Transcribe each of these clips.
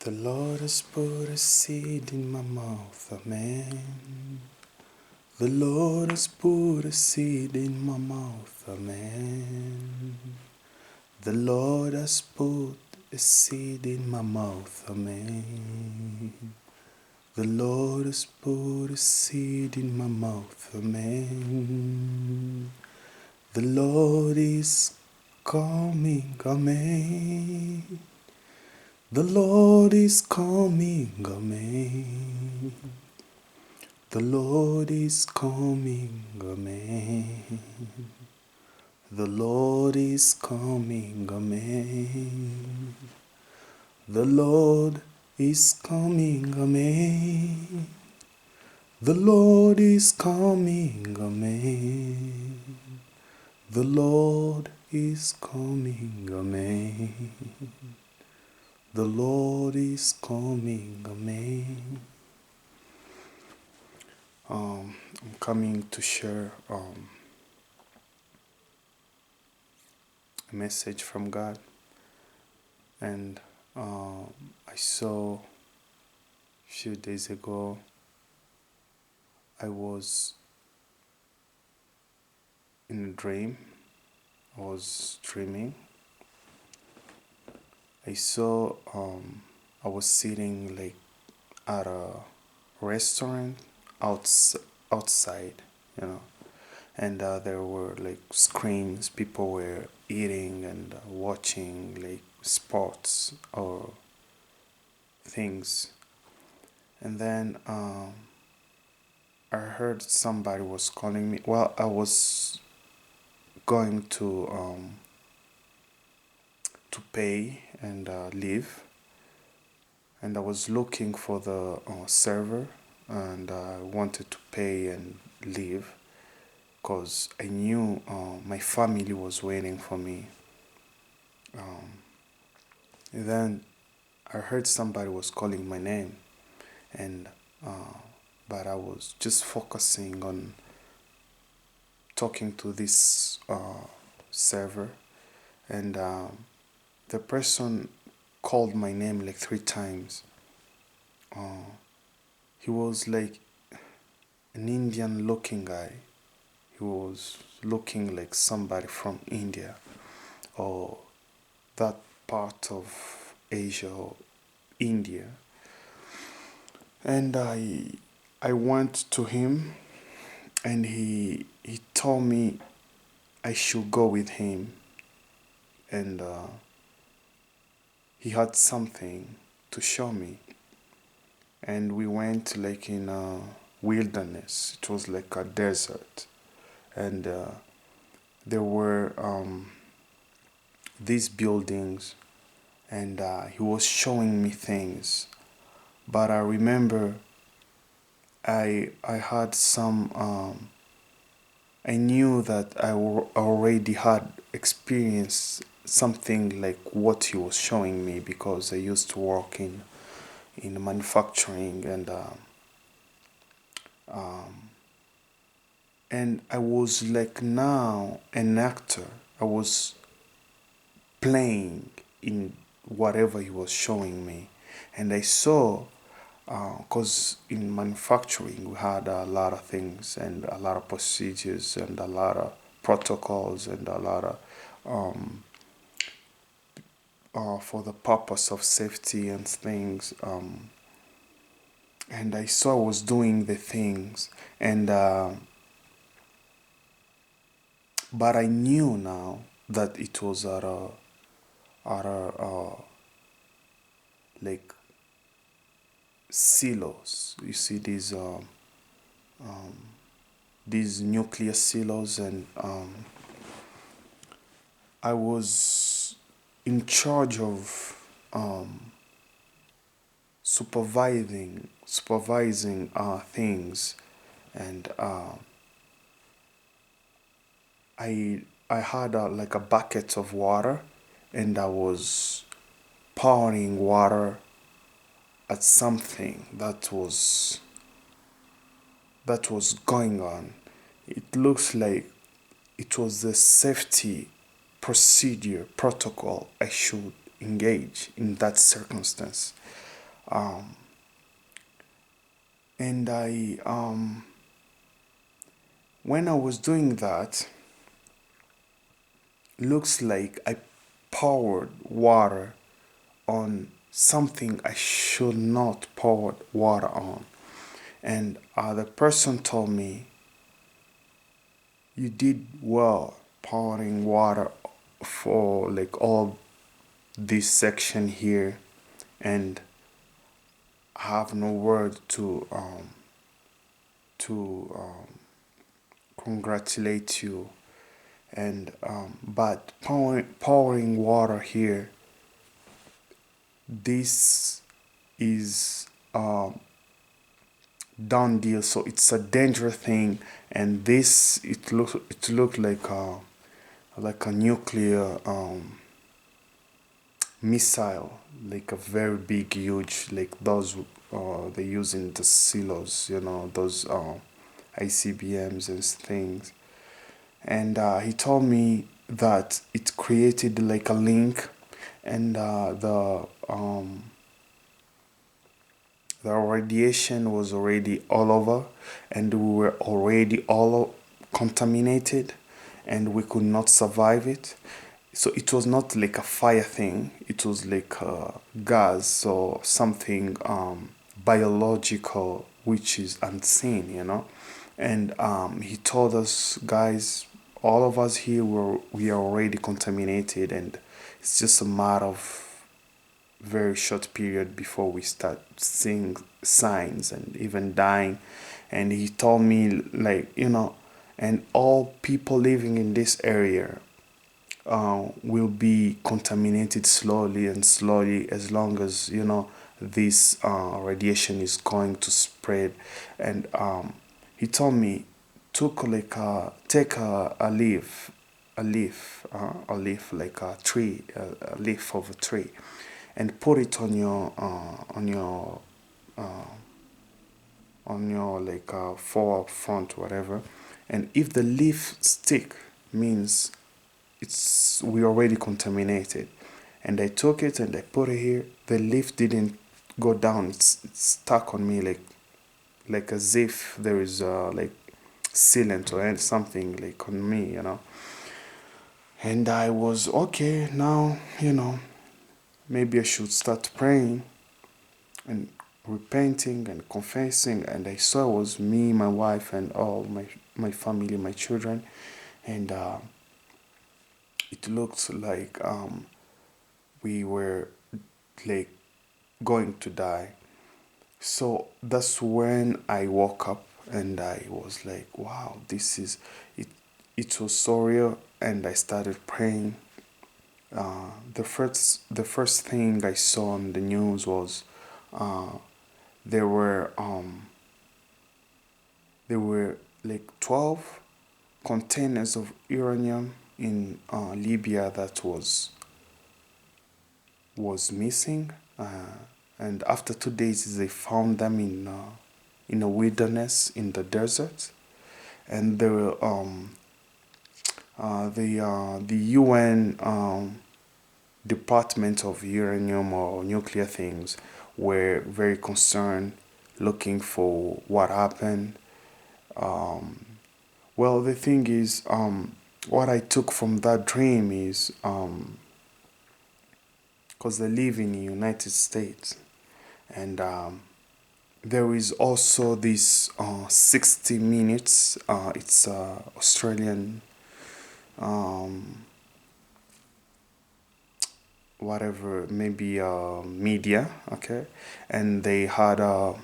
The Lord has put a seed in my mouth, amen. The Lord has put a seed in my mouth, amen. The Lord has put a seed in my mouth, amen. The Lord has put a seed in my mouth, amen. The Lord is coming, amen. The Lord is coming, amen. The Lord is coming, amen. The Lord is coming, amen. The Lord is coming, amen. The Lord is coming, amen. The Lord is coming, amen. The Lord is coming, amen. I'm coming to share a message from God, and I saw a few days ago I was in a dream. I was dreaming. I saw I was sitting like at a restaurant outside, you know, and there were like screens. People were eating and watching like sports or things, and then I heard somebody was calling me. Well, I was going to pay and leave, and I was looking for the server, and I wanted to pay and leave because I knew my family was waiting for me. Then I heard somebody was calling my name, and but I was just focusing on talking to this server, and the person called my name like 3 times. He was like an Indian looking guy. He was looking like somebody from India or that part of Asia or India. And I went to him, and he told me I should go with him, and he had something to show me. And we went like in a wilderness. It was like a desert, and there were these buildings, and he was showing me things. But I remember I had some I knew that already had experienced something like what he was showing me, because I used to work in manufacturing, and I was like now an actor. I was playing in whatever he was showing me, and I saw, because in manufacturing we had a lot of things and a lot of procedures and a lot of protocols and a lot of for the purpose of safety and things, and I saw I was doing the things, and but I knew now that it was at a like silos. You see these nuclear silos, and I was in charge of supervising things, and I had like a bucket of water, and I was pouring water at something that was going on. It looks like it was the safety procedure protocol I should engage in that circumstance. Um, and when I was doing that, looks like I poured water on something I should not pour water on. And the person told me, you did well pouring water for like all this section here, and I have no word to congratulate you. And but pouring water here, this is done deal. So it's a dangerous thing, and this it looked like a nuclear missile, like a very big, huge, like those they use in the silos, those ICBMs and things. And he told me that it created like a link, and the radiation was already all over, and we were already all contaminated, and we could not survive it. So it was not like a fire thing, it was like a gas or something biological, which is unseen. And he told us, guys, all of us here, we are already contaminated, and it's just a matter of very short period before we start seeing signs and even dying. And he told me, like, and all people living in this area will be contaminated slowly and slowly, as long as this radiation is going to spread. And he told me, take a leaf like a tree, a leaf of a tree, and put it on your like fore front, whatever. And if the leaf stick, means it's we already contaminated. And I took it and I put it here. The leaf didn't go down. It's stuck on me, like as if there is like sealant or something like on me. And I was okay now. Maybe I should start praying and repenting and confessing. And I saw it was me, my wife, and all my family, my children. And it looked like we were like going to die. So that's when I woke up, and I was like, wow, this is it. It was so real. And I started praying. The first thing I saw on the news was uh, there were um, there were like 12 containers of uranium in Libya that was missing. And after 2 days, they found them in a wilderness in the desert. And the UN Department of Uranium or Nuclear Things were very concerned, looking for what happened. Um, well, the thing is, what I took from that dream is, because I live in the United States, and there is also this 60 Minutes. It's Australian, um, whatever, maybe media, okay, and they had a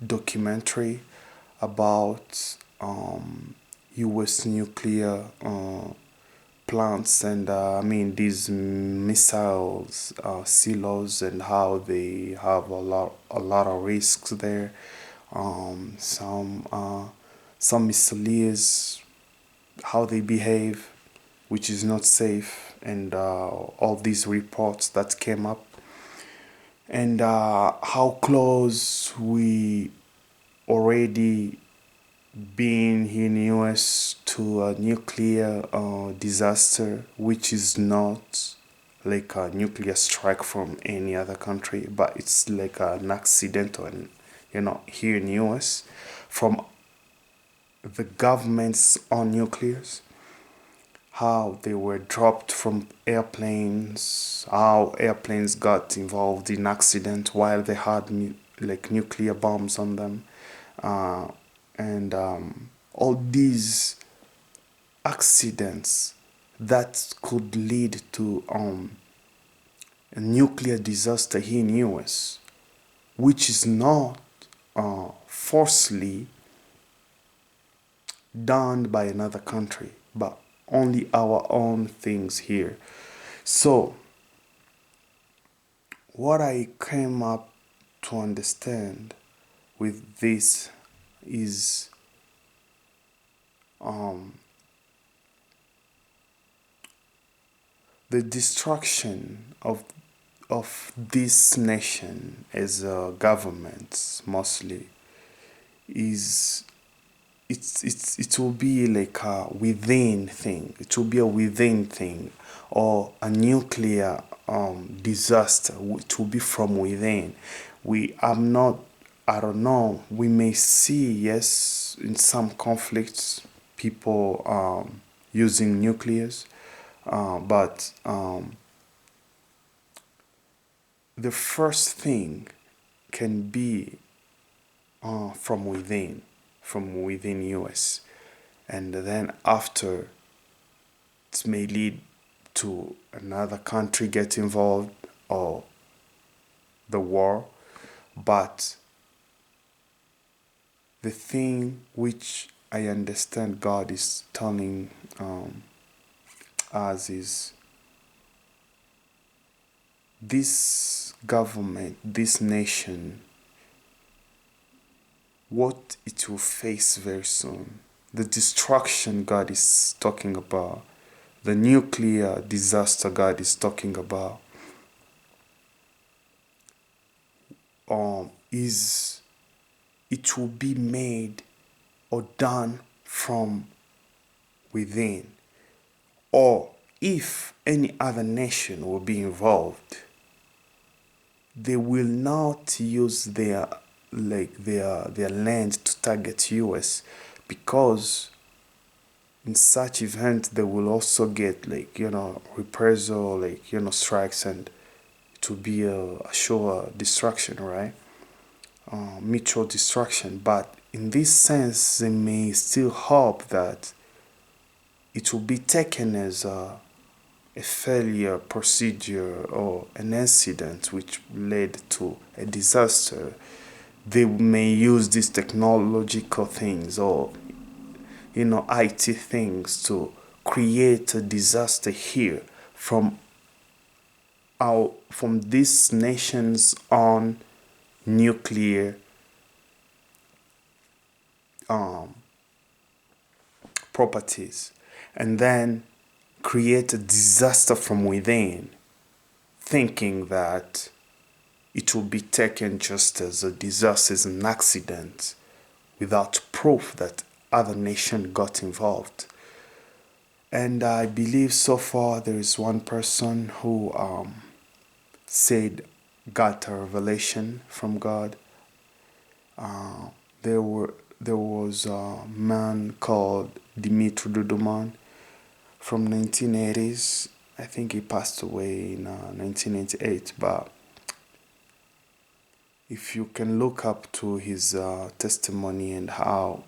documentary about U.S. nuclear plants, and I mean these missiles, silos, and how they have a lot of risks there. Some missiles, how they behave, which is not safe, and all these reports that came up, and how close we already been here in the US to a nuclear disaster, which is not like a nuclear strike from any other country, but it's like an accidental, and here in US, from the government's own nuclears, how they were dropped from airplanes, how airplanes got involved in accident while they had like nuclear bombs on them, uh, and all these accidents that could lead to a nuclear disaster here in US, which is not forcefully done by another country, but only our own things here. So, what I came up to understand with this is um, the destruction of this nation as a government mostly is it will be like a within thing. It will be a within thing, or a nuclear disaster. It will be from within. We I'm not. I don't know. We may see, yes, in some conflicts, people using nuclears, but the first thing can be from within US, and then after it may lead to another country get involved or the war. But the thing which I understand God is telling us is this government, this nation, what it will face very soon, the destruction God is talking about, the nuclear disaster God is talking about, is it will be made or done from within. Or if any other nation will be involved, they will not use their land to target US, because in such event they will also get reprisal, strikes, and it will be a sure destruction, right? Mutual destruction. But in this sense, they may still hope that it will be taken as a failure procedure or an incident which led to a disaster. They may use these technological things or IT things to create a disaster here from this nation's own nuclear um, properties, and then create a disaster from within, thinking that it will be taken just as a disaster, as an accident, without proof that other nation got involved. And I believe so far there is one person who said got a revelation from God. Uh, there was a man called Dimitri Duduman from 1980s. I think he passed away in 1998. But if you can look up to his testimony and how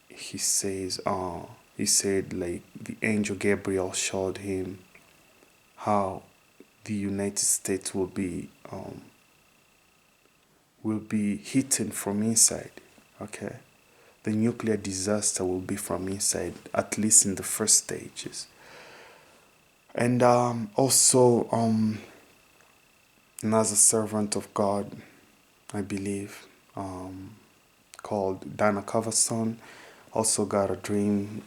he says, he said like the angel Gabriel showed him how the United States will be hidden from inside. Okay, the nuclear disaster will be from inside, at least in the first stages. And also, another servant of God, I believe, called Dana Coverstone, also got a dream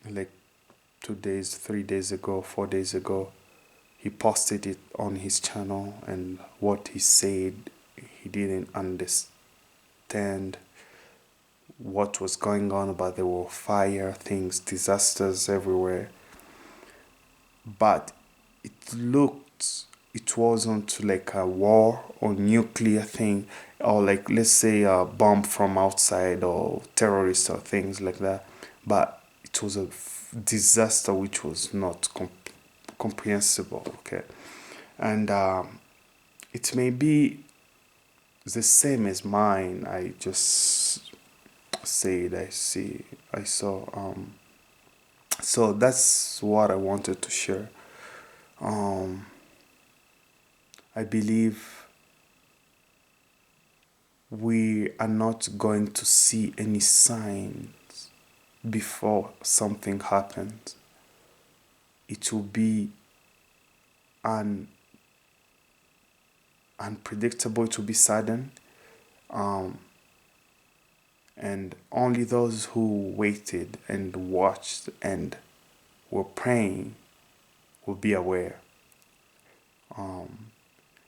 like 2 days, 3 days ago, 4 days ago. He posted it on his channel, and what he said, he didn't understand what was going on, but there were fire things, disasters everywhere. but it wasn't like a war or nuclear thing, or like, let's say, a bomb from outside or terrorists or things like that, but it was a disaster which was not comprehensible. Okay. And it may be the same as mine. I just said I saw. So that's what I wanted to share. um I believe we are not going to see any signs before something happens. It will be un- unpredictable, it will be sudden. um and only those who waited and watched and were praying will be aware.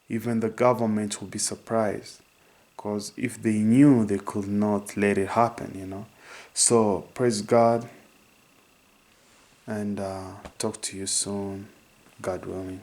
Even the government will be surprised, because if they knew, they could not let it happen. So praise God, and talk to you soon, God willing.